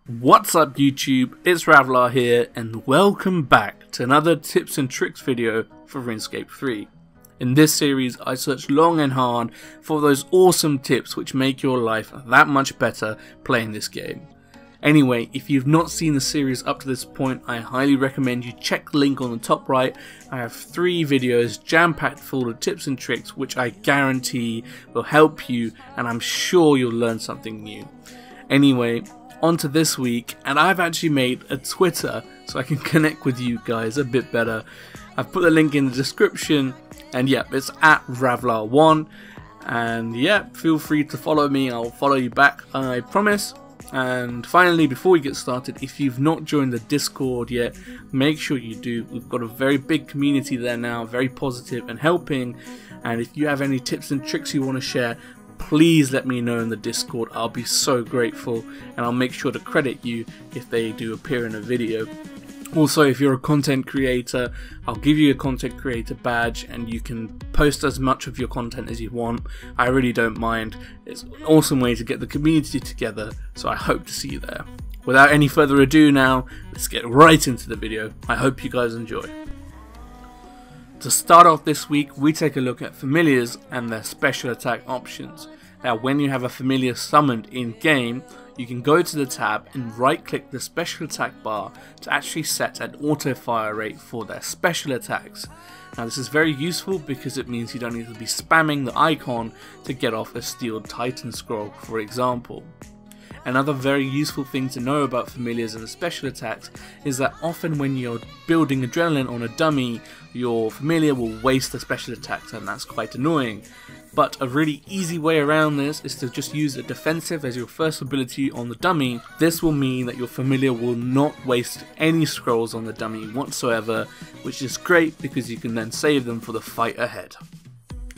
What's up YouTube, it's Ravlar here and welcome back to another tips and tricks video for Runescape 3. In this series I searched long and hard for those awesome tips which make your life that much better playing this game. Anyway, if you've not seen the series up to this point, I highly recommend you check the link on the top right. I have 3 videos jam-packed full of tips and tricks which I guarantee will help you and I'm sure you'll learn something new. Anyway, on to this week, and I've actually made a Twitter so I can connect with you guys a bit better. I've put the link in the description, and yeah, it's at Ravlar1, and yeah, feel free to follow me, I'll follow you back, I promise. And finally, before we get started, if you've not joined the Discord yet, make sure you do. We've got a very big community there now, very positive and helping, and if you have any tips and tricks you want to share, please let me know in the Discord. I'll be so grateful and I'll make sure to credit you if they do appear in a video. Also, if you're a content creator, I'll give you a content creator badge and you can post as much of your content as you want. I really don't mind. It's an awesome way to get the community together, so I hope to see you there. Without any further ado now, let's get right into the video. I hope you guys enjoy. To start off this week, we take a look at familiars and their special attack options. Now, when you have a familiar summoned in game, you can go to the tab and right click the special attack bar to actually set an auto fire rate for their special attacks. Now, this is very useful because it means you don't need to be spamming the icon to get off a Steel Titan scroll, for example. Another very useful thing to know about familiars and the special attacks is that often when you're building adrenaline on a dummy, your familiar will waste the special attacks, and that's quite annoying. But a really easy way around this is to just use a defensive as your first ability on the dummy. This will mean that your familiar will not waste any scrolls on the dummy whatsoever, which is great because you can then save them for the fight ahead.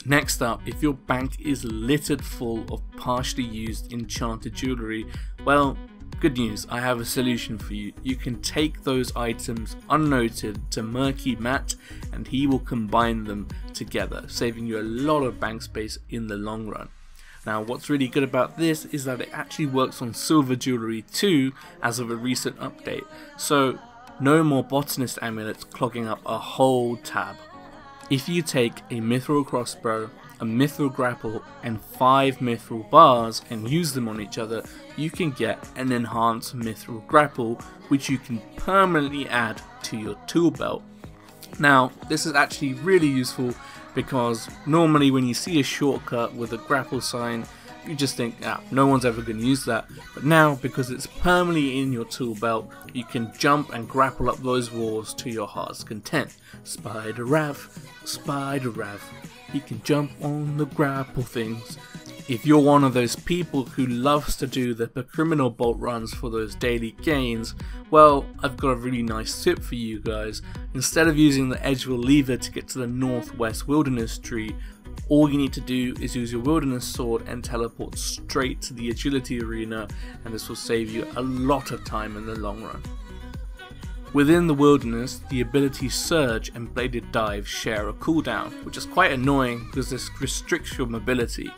Next up, if your bank is littered full of partially used enchanted jewellery, well, good news, I have a solution for you. You can take those items unnoted to Murky Matt and he will combine them together, saving you a lot of bank space in the long run. Now, what's really good about this is that it actually works on silver jewellery too as of a recent update, so no more botanist amulets clogging up a whole tab. If you take a mithril crossbow, a mithril grapple and 5 mithril bars and use them on each other, you can get an enhanced mithril grapple which you can permanently add to your tool belt. Now, this is actually really useful because normally when you see a shortcut with a grapple sign, you just think, no one's ever going to use that. But now, because it's permanently in your tool belt, you can jump and grapple up those walls to your heart's content. Spider Rav, he can jump on the grapple things. If you're one of those people who loves to do the criminal bolt runs for those daily gains, well, I've got a really nice tip for you guys. Instead of using the Edgeville lever to get to the northwest wilderness tree, all you need to do is use your wilderness sword and teleport straight to the agility arena, and this will save you a lot of time in the long run. Within the wilderness, the abilities Surge and Bladed Dive share a cooldown, which is quite annoying because this restricts your mobility.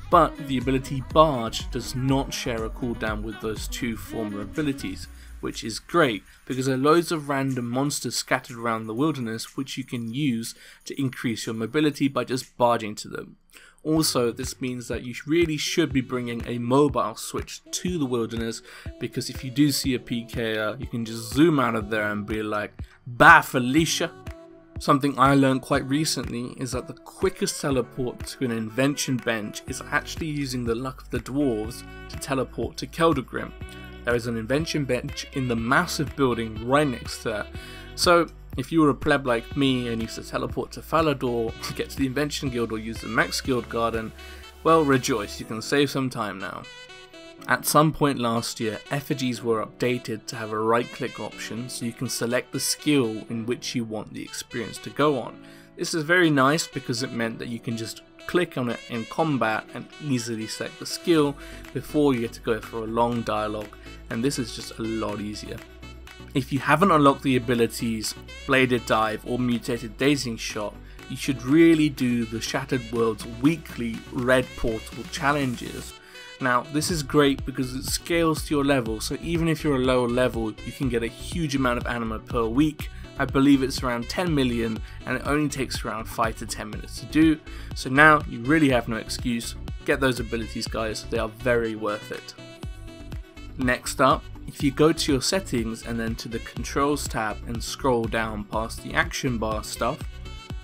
But the ability Barge does not share a cooldown with those two former abilities, which is great because there are loads of random monsters scattered around the wilderness which you can use to increase your mobility by just barging to them. Also, this means that you really should be bringing a mobile switch to the wilderness, because if you do see a PKer, you can just zoom out of there and be like, "Bye Felicia." Something I learned quite recently is that the quickest teleport to an Invention bench is actually using the luck of the dwarves to teleport to Keldagrim. There is an Invention bench in the massive building right next to that. So if you were a pleb like me and used to teleport to Falador to get to the Invention Guild or use the Max Guild Garden, well, rejoice, you can save some time now. At some point last year, effigies were updated to have a right click option so you can select the skill in which you want the experience to go on. This is very nice because it meant that you can just click on it in combat and easily select the skill before you get to go for a long dialogue, and this is just a lot easier. If you haven't unlocked the abilities Bladed Dive or Mutated Dazing Shot, you should really do the Shattered Worlds weekly Red Portal challenges. Now this is great because it scales to your level, so even if you're a lower level you can get a huge amount of anima per week. I believe it's around 10 million and it only takes around 5 to 10 minutes to do, so now you really have no excuse. Get those abilities guys, they are very worth it. Next up, if you go to your settings and then to the controls tab and scroll down past the action bar stuff,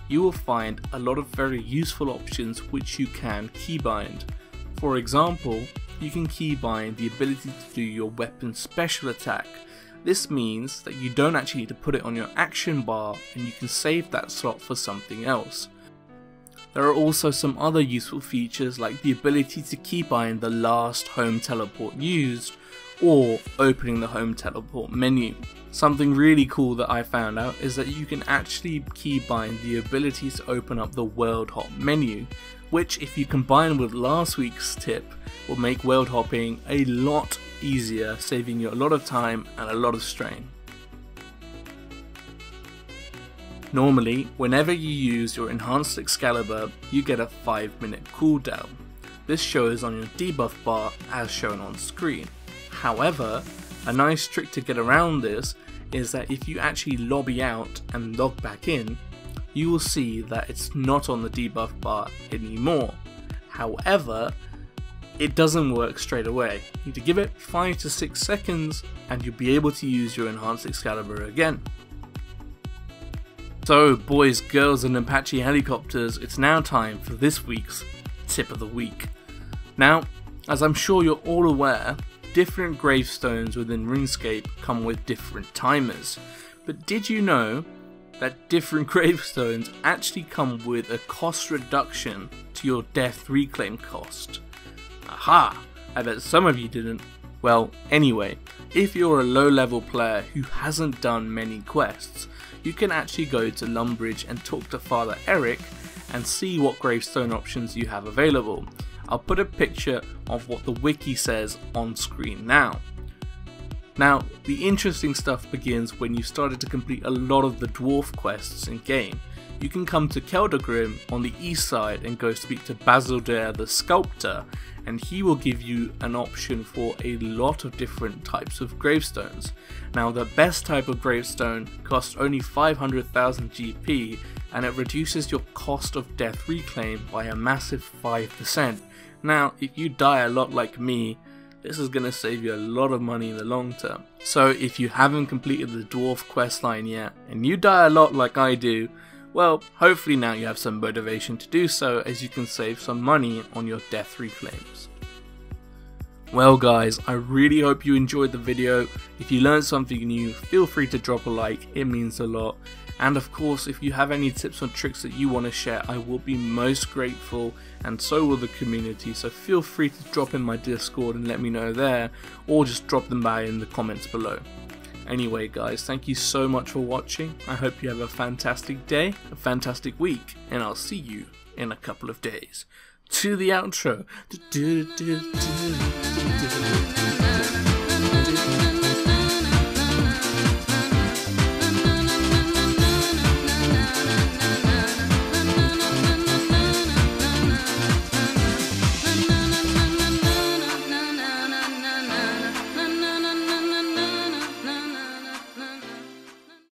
you will find a lot of very useful options which you can keybind. For example, you can keybind the ability to do your weapon special attack. This means that you don't actually need to put it on your action bar and you can save that slot for something else. There are also some other useful features like the ability to keybind the last home teleport used or opening the home teleport menu. Something really cool that I found out is that you can actually keybind the ability to open up the world hop menu, which if you combine with last week's tip will make world hopping a lot easier, saving you a lot of time and a lot of strain. Normally, whenever you use your Enhanced Excalibur, you get a 5-minute cooldown. This shows on your debuff bar as shown on screen. However, a nice trick to get around this is that if you actually lobby out and log back in, you will see that it's not on the debuff bar anymore. However, it doesn't work straight away. You need to give it 5 to 6 seconds and you'll be able to use your Enhanced Excalibur again. So boys, girls and Apache helicopters, it's now time for this week's tip of the week. Now, as I'm sure you're all aware, different gravestones within Runescape come with different timers. But did you know that different gravestones actually come with a cost reduction to your death reclaim cost? Aha! I bet some of you didn't. Well, anyway, if you're a low level player who hasn't done many quests, you can actually go to Lumbridge and talk to Father Eric and see what gravestone options you have available. I'll put a picture of what the wiki says on screen now. Now, the interesting stuff begins when you started to complete a lot of the dwarf quests in game. You can come to Keldagrim on the east side and go speak to Basildair the Sculptor, and he will give you an option for a lot of different types of gravestones. Now, the best type of gravestone costs only 500,000 GP, and it reduces your cost of death reclaim by a massive 5%. Now, if you die a lot like me, this is going to save you a lot of money in the long term. So if you haven't completed the dwarf quest line yet, and you die a lot like I do, well, hopefully now you have some motivation to do so, as you can save some money on your death reclaims. Well guys, I really hope you enjoyed the video. If you learned something new, feel free to drop a like, it means a lot. And of course, if you have any tips or tricks that you want to share, I will be most grateful, and so will the community, so feel free to drop in my Discord and let me know there, or just drop them by in the comments below. Anyway guys, thank you so much for watching. I hope you have a fantastic day, a fantastic week, and I'll see you in a couple of days. To the outro.